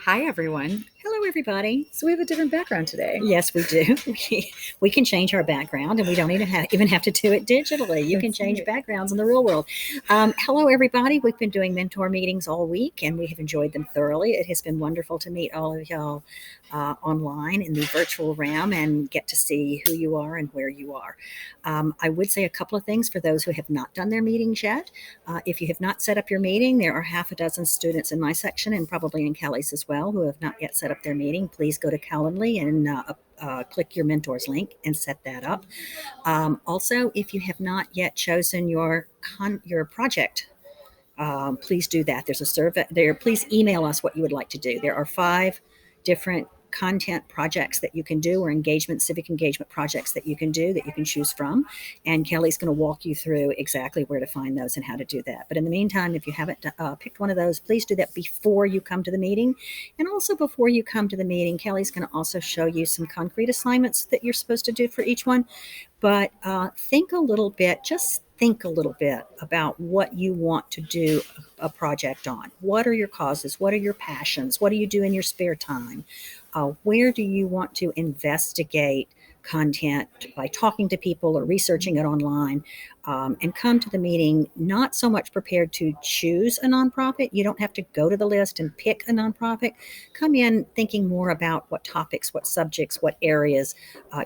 Hi, everyone. Hello, everybody. So we have a different background today. Yes, we do. We can change our background, and we don't even have to do it digitally. You can That's change right. backgrounds in the real world. Hello, everybody. We've been doing mentor meetings all week, and we have enjoyed them thoroughly. It has been wonderful to meet all of y'all online in the virtual realm and get to see who you are and where you are. I would say a couple of things for those who have not done their meetings yet. If you have not set up your meeting, there are half a dozen students in my section and probably in Kelly's as well who have not yet set up their meeting. Please go to Calendly and click your mentors link and set that up. Also, if you have not yet chosen your project, please do that. There's a survey there. Please email us what you would like to do. There are 5 different content projects that you can do, or civic engagement projects that you can do that you can choose from. And Kelly's going to walk you through exactly where to find those and how to do that. But in the meantime, if you haven't picked one of those, please do that before you come to the meeting. And also before you come to the meeting, Kelly's going to also show you some concrete assignments that you're supposed to do for each one. But just think a little bit about what you want to do a project on. What are your causes? What are your passions? What do you do in your spare time? Where do you want to investigate content by talking to people or researching it online? And come to the meeting not so much prepared to choose a nonprofit. You don't have to go to the list and pick a nonprofit. Come in thinking more about what topics, what subjects, what areas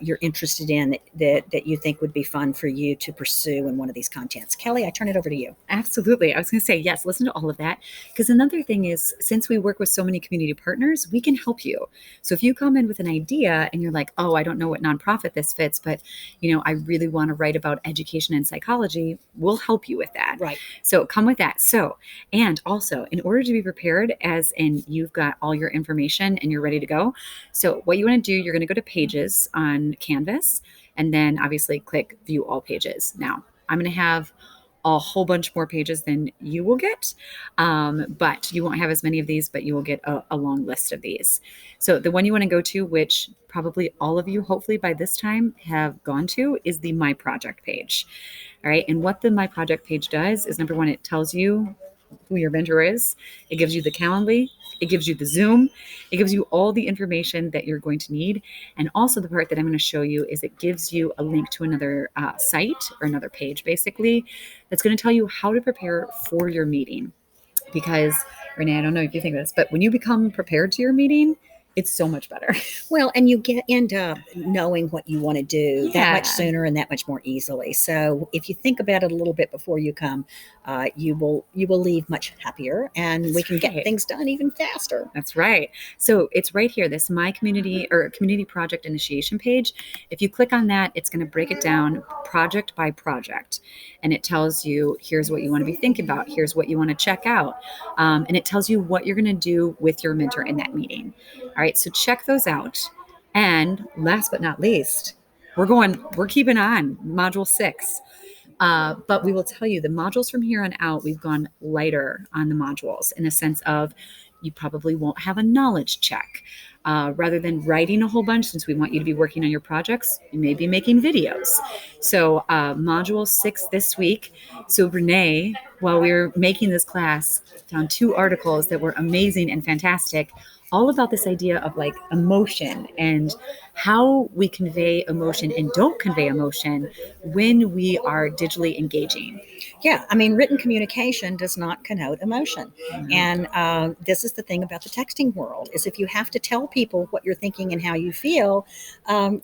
you're interested in that you think would be fun for you to pursue in one of these contents. Kelly, I turn it over to you. Absolutely. I was going to say, yes, listen to all of that. Because another thing is, since we work with so many community partners, we can help you. So if you come in with an idea and you're like, oh, I don't know what nonprofit this fits, but I really want to write about education and psychology, we'll help you with that. Right. So come with that. And also, in order to be prepared, as in you've got all your information and you're ready to go. So what you want to do, you're going to go to Pages on Canvas, and then obviously click View All Pages. Now, I'm going to have a whole bunch more pages than you will get. But you won't have as many of these, but you will get a long list of these. So the one you want to go to, which probably all of you, hopefully by this time, have gone to, is the My Project page. All right. And what the My Project page does is, number one, it tells you who your vendor is. It gives you the Calendly. It gives you the Zoom. It gives you all the information that you're going to need. And also the part that I'm going to show you is it gives you a link to another site, or another page, basically, that's going to tell you how to prepare for your meeting. Because, Renee, I don't know if you think of this, but when you become prepared to your meeting, it's so much better. Well, and you end up knowing what you want to do that much Yeah. sooner and that much more easily. So if you think about it a little bit before you come, you will leave much happier, and we can get right. things done even faster. That's right. So it's right here, this My Community or Community Project Initiation page. If you click on that, it's going to break it down project by project. And it tells you, here's what you want to be thinking about. Here's what you want to check out. And it tells you what you're going to do with your mentor in that meeting. All right. So check those out. And last but not least, we're keeping on module 6. But we will tell you the modules from here on out, we've gone lighter on the modules, in the sense of you probably won't have a knowledge check. Rather than writing a whole bunch, since we want you to be working on your projects, you may be making videos. So module 6 this week. So Renee, while we were making this class, found 2 articles that were amazing and fantastic, all about this idea of like emotion and how we convey emotion and don't convey emotion when we are digitally engaging. Yeah, I mean, written communication does not connote emotion. And this is the thing about the texting world, is if you have to tell people what you're thinking and how you feel,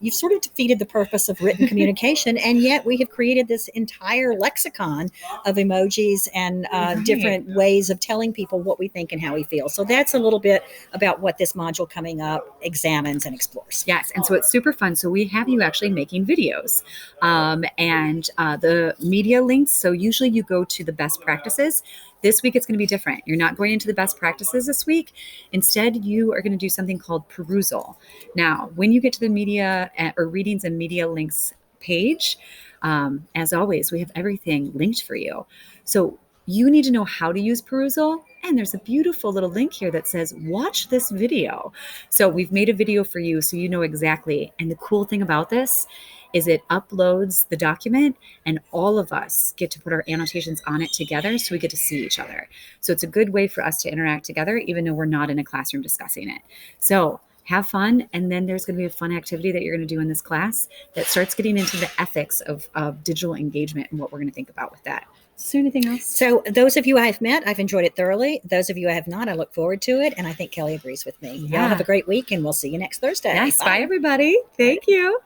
you've sort of defeated the purpose of written communication. And yet we have created this entire lexicon of emojis and Right. different ways of telling people what we think and how we feel. So that's a little bit about what this module coming up examines and explores. Yes, and so it's super fun. So we have you actually making videos, and the media links. So usually you go to the best practices. This week it's going to be different. You're not going into the best practices this week. Instead, you are going to do something called perusal. Now, when you get to the media or readings and media links page, as always, we have everything linked for you. So you need to know how to use perusal, And there's a beautiful little link here that says, watch this video. So we've made a video for you so you know exactly. And the cool thing about this is it uploads the document and all of us get to put our annotations on it together so we get to see each other. So it's a good way for us to interact together, even though we're not in a classroom discussing it. So have fun. And then there's going to be a fun activity that you're going to do in this class that starts getting into the ethics of digital engagement and what we're going to think about with that. Is there anything else? So those of you I've met, I've enjoyed it thoroughly. Those of you I have not, I look forward to it. And I think Kelly agrees with me. Yeah. Y'all have a great week, and we'll see you next Thursday. Yes. Bye, everybody. Thank you.